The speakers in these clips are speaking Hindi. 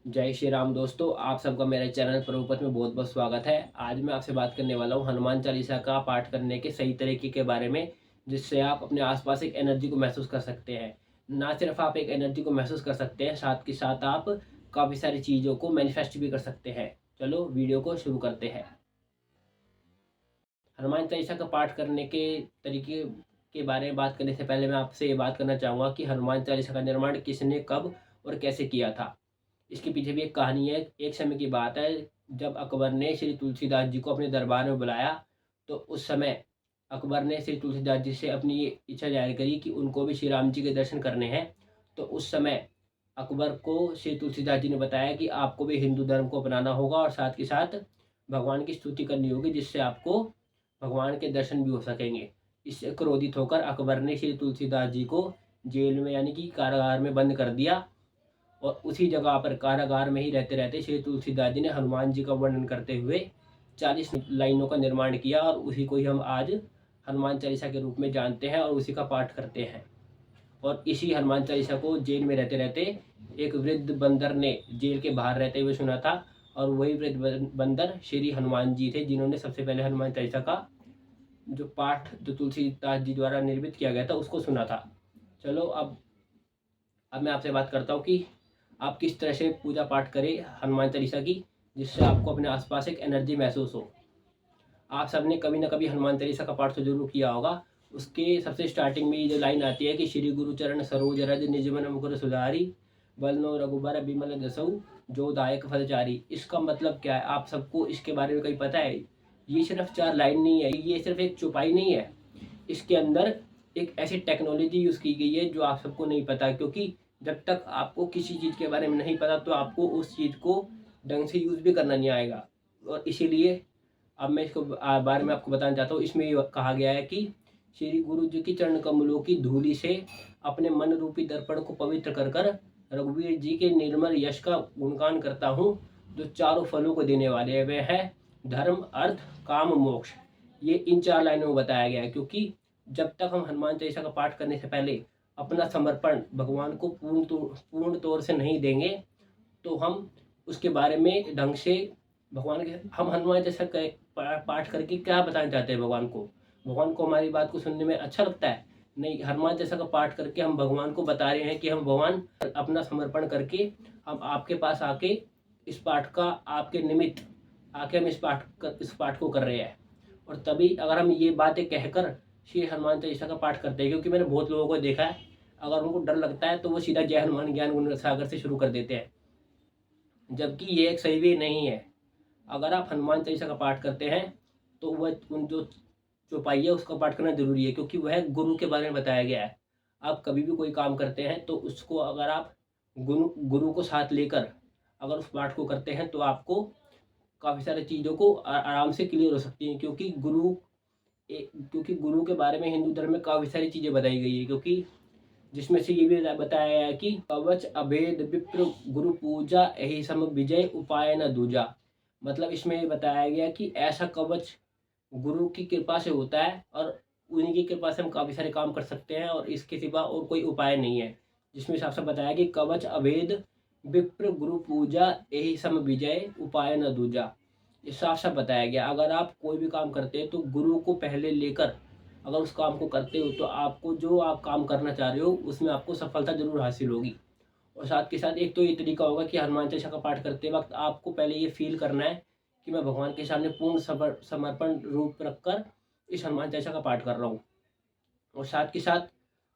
जय श्री राम दोस्तों, आप सबका मेरे चैनल प्रभुपथ में बहुत बहुत स्वागत है। आज मैं आपसे बात करने वाला हूँ हनुमान चालीसा का पाठ करने के सही तरीके के बारे में, जिससे आप अपने आसपास एक एनर्जी को महसूस कर सकते हैं। ना सिर्फ आप एक एनर्जी को महसूस कर सकते हैं, साथ के साथ आप काफ़ी सारी चीज़ों को मैनिफेस्ट भी कर सकते हैं। चलो वीडियो को शुरू करते हैं। हनुमान चालीसा का पाठ करने के तरीके के बारे में बात करने से पहले मैं आपसे ये बात करना चाहूँगा कि हनुमान चालीसा का निर्माण किसने, कब और कैसे किया था। इसके पीछे भी एक कहानी है। एक समय की बात है, जब अकबर ने श्री तुलसीदास जी को अपने दरबार में बुलाया, तो उस समय अकबर ने श्री तुलसीदास जी से अपनी ये इच्छा जाहिर करी कि उनको भी श्री राम जी के दर्शन करने हैं। तो उस समय अकबर को श्री तुलसीदास जी ने बताया कि आपको भी हिंदू धर्म को अपनाना होगा और साथ के साथ भगवान की स्तुति करनी होगी, जिससे आपको भगवान के दर्शन भी हो सकेंगे। इससे क्रोधित होकर अकबर ने श्री तुलसीदास जी को जेल में यानी कि कारागार में बंद कर दिया। और उसी जगह पर कारागार में ही रहते रहते श्री तुलसीदास जी ने हनुमान जी का वर्णन करते हुए 40 लाइनों का निर्माण किया, और उसी को ही हम आज हनुमान चालीसा के रूप में जानते हैं और उसी का पाठ करते हैं। और इसी हनुमान चालीसा को जेल में रहते रहते एक वृद्ध बंदर ने जेल के बाहर रहते हुए सुना था, और वही वृद्ध बंदर श्री हनुमान जी थे, जिन्होंने सबसे पहले हनुमान चालीसा का जो पाठ जो तुलसीदास जी द्वारा निर्मित किया गया था उसको सुना था। चलो अब मैं आपसे बात करता हूँ कि आप किस तरह से पूजा पाठ करें हनुमान चालीसा की, जिससे आपको अपने आसपास एक एनर्जी महसूस हो। आप सबने कभी ना कभी हनुमान चालीसा का पाठ तो जरूर किया होगा। उसके सबसे स्टार्टिंग में ये जो लाइन आती है कि श्री गुरु चरण सरोज रज निज मन मुकुर सुधारी, बलनो रघुबर बिमल जसऊ जो दायक फलचारी। इसका मतलब क्या है, आप सबको इसके बारे में कहीं पता है? ये सिर्फ 4 लाइन नहीं है, ये सिर्फ एक चौपाई नहीं है। इसके अंदर एक ऐसी टेक्नोलॉजी यूज़ की गई है जो आप सबको नहीं पता, क्योंकि जब तक आपको किसी चीज़ के बारे में नहीं पता तो आपको उस चीज़ को ढंग से यूज़ भी करना नहीं आएगा। और इसीलिए अब मैं इसको बारे में आपको बताना चाहता हूँ। इसमें ये कहा गया है कि श्री गुरु जी की चरण कमलों की धूलि से अपने मन रूपी दर्पण को पवित्र कर कर रघुवीर जी के निर्मल यश का गुणगान करता हूँ, जो चारों फलों को देने वाले हैं। वे है धर्म, अर्थ, काम, मोक्ष। ये इन 4 लाइनों में बताया गया है, क्योंकि जब तक हम हनुमान चालीसा का पाठ करने से पहले अपना समर्पण भगवान को पूर्ण तौर से नहीं देंगे, तो हम उसके बारे में ढंग से भगवान के हम हनुमान चालीसा पाठ करके क्या बताना चाहते हैं भगवान को? भगवान को हमारी बात को सुनने में अच्छा लगता है? नहीं, हनुमान चालीसा का पाठ करके हम भगवान को बता रहे हैं कि हम भगवान अपना समर्पण करके हम आपके पास आके इस पाठ का आपके निमित्त आके हम इस पाठ को कर रहे हैं। और तभी अगर हम ये बातें कहकर श्री हनुमान चालीसा का पाठ करते हैं, क्योंकि मैंने बहुत लोगों को देखा है, अगर उनको डर लगता है तो वो सीधा जय हनुमान ज्ञान गुण सागर से शुरू कर देते हैं, जबकि ये एक सही वे नहीं है। अगर आप हनुमान चालीसा का पाठ करते हैं तो वह उन जो चौपाई है उसका पाठ करना जरूरी है, क्योंकि वह गुरु के बारे में बताया गया है। आप कभी भी कोई काम करते हैं तो उसको अगर आप गुरु गुरु को साथ लेकर अगर उस पाठ को करते हैं तो आपको काफ़ी सारी चीज़ों को आराम से क्लियर हो सकती हैं, क्योंकि गुरु के बारे में हिंदू धर्म में काफ़ी सारी चीज़ें बताई गई है। क्योंकि जिसमें से ये भी बताया गया है कि कवच अभेद विप्र गुरु पूजा यही सम विजय उपाय न दूजा। मतलब इसमें ये बताया गया कि ऐसा कवच गुरु की कृपा से होता है, और उन्हीं की कृपा से हम काफ़ी सारे काम कर सकते हैं, और इसके सिवा और कोई उपाय नहीं है। जिसमें साफ साफ बताया कि कवच अभेद विप्र गुरु पूजा यही सम विजय उपाय न दूजा। ये साफ साफ बताया गया। अगर आप कोई भी काम करते हैं तो गुरु को पहले लेकर अगर उस काम को करते हो तो आपको जो आप काम करना चाह रहे हो उसमें आपको सफलता जरूर हासिल होगी। और साथ के साथ एक तो ये तरीका होगा कि हनुमान चालीसा का पाठ करते वक्त आपको पहले ये फील करना है कि मैं भगवान के सामने पूर्ण समर्पण रूप रखकर इस हनुमान चालीसा का पाठ कर रहा हूँ। और साथ के साथ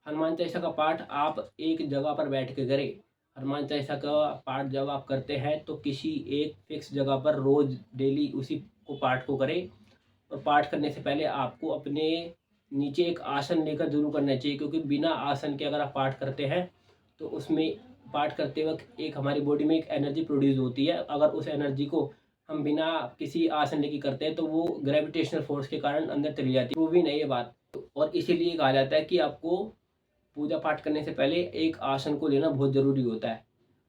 हनुमान चालीसा का पाठ आप एक जगह पर बैठ के करें। हनुमान चालीसा का पाठ जब आप करते हैं तो किसी एक फिक्स जगह पर रोज डेली उसी को पाठ को करें। और पाठ करने से पहले आपको अपने नीचे एक आसन लेकर जरूर करना चाहिए, क्योंकि बिना आसन के अगर आप पाठ करते हैं तो उसमें पाठ करते वक्त एक हमारी बॉडी में एक एनर्जी प्रोड्यूस होती है। अगर उस एनर्जी को हम बिना किसी आसन लेके करते हैं तो वो ग्रेविटेशनल फोर्स के कारण अंदर चली जाती है। वो भी नहीं है बात। और इसीलिए कहा जाता है कि आपको पूजा पाठ करने से पहले एक आसन को लेना बहुत ज़रूरी होता है।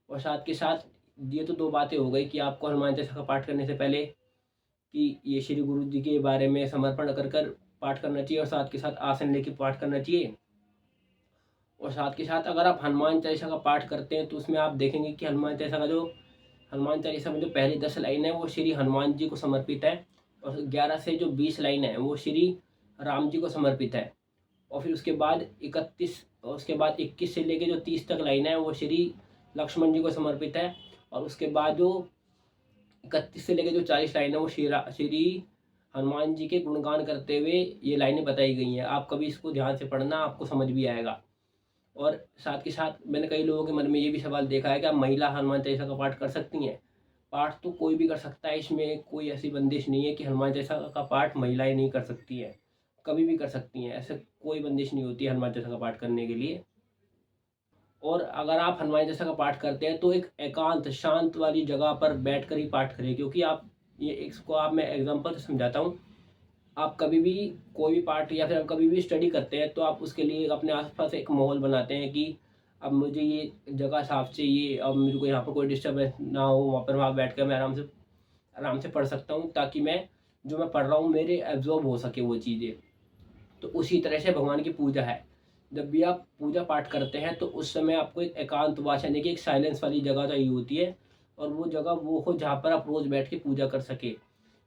और साथ के साथ ये तो 2 बातें हो गई कि आपको हनुमान चालीसा का पाठ करने से पहले कि ये श्री गुरु जी के बारे में समर्पण कर कर पाठ करना चाहिए, और साथ के साथ आसन लेके पाठ करना चाहिए। और साथ के साथ अगर आप हनुमान चालीसा का पाठ करते हैं तो उसमें आप देखेंगे कि हनुमान चालीसा का जो हनुमान चालीसा में जो पहली 10 लाइन है वो श्री हनुमान जी को समर्पित है, और 11 से जो 20 लाइन है वो श्री राम जी को समर्पित है। और फिर उसके बाद 21 से लेके जो 30 तक लाइन है वो श्री लक्ष्मण जी को समर्पित है। और उसके बाद जो 31 से लेके जो 40 लाइन है वो श्री हनुमान जी के गुणगान करते हुए ये लाइनें बताई गई हैं। आप कभी इसको ध्यान से पढ़ना, आपको समझ भी आएगा। और साथ के साथ मैंने कई लोगों के मन में ये भी सवाल देखा है कि आप महिला हनुमान चालीसा का पाठ कर सकती हैं। पाठ तो कोई भी कर सकता है, इसमें कोई ऐसी बंदिश नहीं है कि हनुमान चालीसा का पाठ महिलाएं नहीं कर सकती हैं, कभी भी कर सकती हैं। ऐसे कोई बंदिश नहीं होती है हनुमान चालीसा का पाठ करने के लिए। और अगर आप हनुमान चालीसा का पाठ करते हैं तो एक एकांत शांत वाली जगह पर बैठकर ही पाठ करें, क्योंकि आप ये इसको आप मैं एग्जांपल से समझाता हूँ। आप कभी भी कोई भी पाठ या फिर आप कभी भी स्टडी करते हैं तो आप उसके लिए अपने आसपास एक माहौल बनाते हैं कि अब मुझे ये जगह साफ चाहिए, अब मेरे को यहाँ पर कोई डिस्टर्बेंस ना हो, वहाँ पर वहाँ बैठ कर मैं आराम से पढ़ सकता हूँ, ताकि मैं जो मैं पढ़ रहा हूँ मेरे एब्जॉर्ब हो सके वो चीज़ें। तो उसी तरह से भगवान की पूजा है। जब भी आप पूजा पाठ करते हैं तो उस समय आपको एक एकांतवास यानी कि एक साइलेंस वाली जगह चाहिए होती है, और वो जगह वो हो जहाँ पर आप रोज़ बैठ के पूजा कर सके।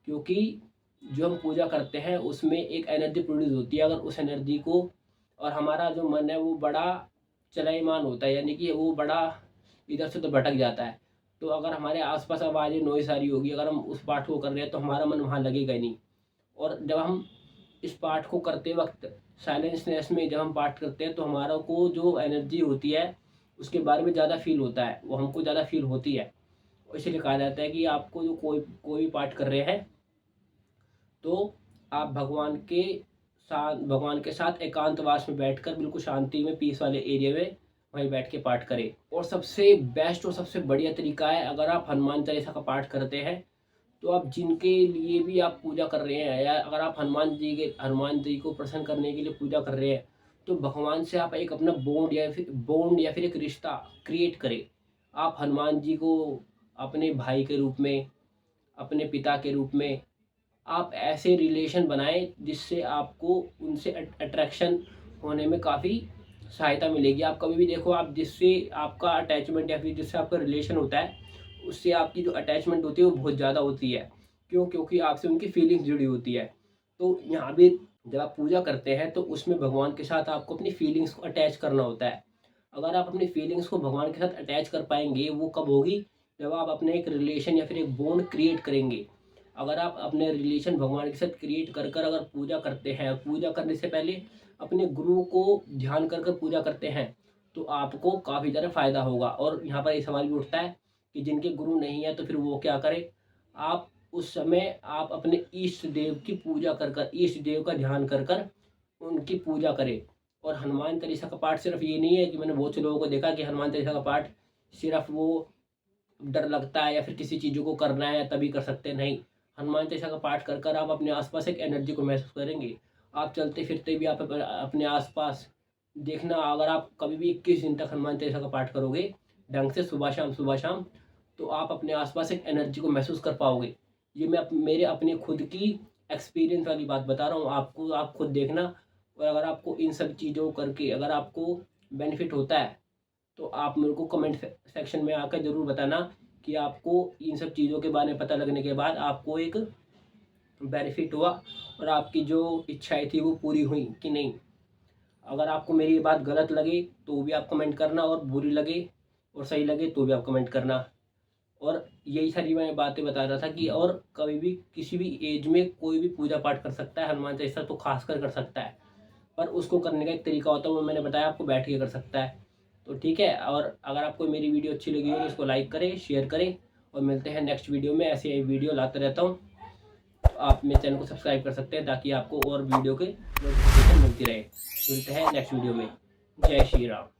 क्योंकि जो हम पूजा करते हैं उसमें एक एनर्जी प्रोड्यूस होती है। अगर उस एनर्जी को, और हमारा जो मन है वो बड़ा चलायमान होता है, यानी कि वो बड़ा इधर से तो भटक जाता है। तो अगर हमारे आसपास आवाज़ें नॉइज़ आ रही होगी, अगर हम उस पाठ को कर रहे हैं तो हमारा मन वहाँ लगेगा ही नहीं। और जब हम इस पाठ को करते वक्त साइलेंसनेस में जब हम पाठ करते हैं तो हमारा को जो एनर्जी होती है उसके बारे में ज़्यादा फील होता है, वो हमको ज़्यादा फील होती है। इसलिए कहा जाता है कि आपको जो कोई भी पाठ कर रहे हैं तो आप भगवान के साथ एकांतवास में बैठकर बिल्कुल शांति में, पीस वाले एरिया में वहीं बैठ के पाठ करें। और सबसे बेस्ट और सबसे बढ़िया तरीका है, अगर आप हनुमान चालीसा का पाठ करते हैं तो आप जिनके लिए भी आप पूजा कर रहे हैं, या अगर आप हनुमान जी को प्रसन्न करने के लिए पूजा कर रहे हैं, तो भगवान से आप एक अपना बॉन्ड या फिर एक रिश्ता क्रिएट करें। आप हनुमान जी को अपने भाई के रूप में, अपने पिता के रूप में आप ऐसे रिलेशन बनाएं जिससे आपको उनसे अट्रैक्शन होने में काफ़ी सहायता मिलेगी। आप कभी भी देखो, आप जिससे आपका अटैचमेंट या फिर जिससे आपका रिलेशन होता है उससे आपकी जो अटैचमेंट होती है वो बहुत ज़्यादा होती है। क्योंकि आपसे उनकी फीलिंग्स जुड़ी होती है। तो यहाँ भी जब आप पूजा करते हैं तो उसमें भगवान के साथ आपको अपनी फीलिंग्स को अटैच करना होता है। अगर आप अपनी फीलिंग्स को भगवान के साथ अटैच कर पाएंगे, वो कब होगी, जब आप अपने एक रिलेशन या फिर एक बॉन्ड क्रिएट करेंगे। अगर आप अपने रिलेशन भगवान के साथ क्रिएट कर अगर पूजा करते हैं, पूजा करने से पहले अपने गुरु को ध्यान कर पूजा करते हैं, तो आपको काफ़ी ज़्यादा फायदा होगा। और यहाँ पर ये सवाल भी उठता है कि जिनके गुरु नहीं है तो फिर वो क्या करे। आप उस समय आप अपने इष्ट देव की पूजा कर इष्ट देव का ध्यान कर उनकी पूजा करें। और हनुमान चालीसा का पाठ सिर्फ ये नहीं है कि मैंने बहुत से लोगों को देखा कि हनुमान चालीसा का पाठ सिर्फ वो डर लगता है या फिर किसी चीज़ों को करना है तभी कर सकते हैं, नहीं। हनुमान चालीसा का पाठ कर आप अपने आसपास एक एनर्जी को महसूस करेंगे। आप चलते फिरते भी आप अपने आसपास देखना, अगर आप कभी भी 21 दिन तक हनुमान चालीसा का पाठ करोगे ढंग से, सुबह शाम, तो आप अपने आसपास एक एनर्जी को महसूस कर पाओगे। ये मैं मेरे अपने खुद की एक्सपीरियंस वाली बात बता रहा हूँ आपको, आप खुद देखना। और अगर आपको इन सब चीज़ों करके अगर आपको बेनिफिट होता है तो आप मेरे को कमेंट सेक्शन में आकर ज़रूर बताना कि आपको इन सब चीज़ों के बारे में पता लगने के बाद आपको एक बेनिफिट हुआ और आपकी जो इच्छाएं थी वो पूरी हुई कि नहीं। अगर आपको मेरी ये बात गलत लगे तो भी आप कमेंट करना, और बुरी लगे और सही लगे तो भी आप कमेंट करना। और यही सारी मैं बातें बता रहा था कि और कभी भी किसी भी एज में कोई भी पूजा पाठ कर सकता है, हनुमान चालीसा तो खास कर सकता है। पर उसको करने का एक तरीका होता है, वो मैंने बताया आपको, बैठ के कर सकता है। तो ठीक है। और अगर आपको मेरी वीडियो अच्छी लगी हो तो इसको लाइक करें, शेयर करें, और मिलते हैं नेक्स्ट वीडियो में। ऐसे वीडियो लाता रहता हूँ, तो आप मेरे चैनल को सब्सक्राइब कर सकते हैं ताकि आपको और वीडियो के नोटिफिकेशन मिलती रहे। मिलते हैं नेक्स्ट वीडियो में। जय श्री राम।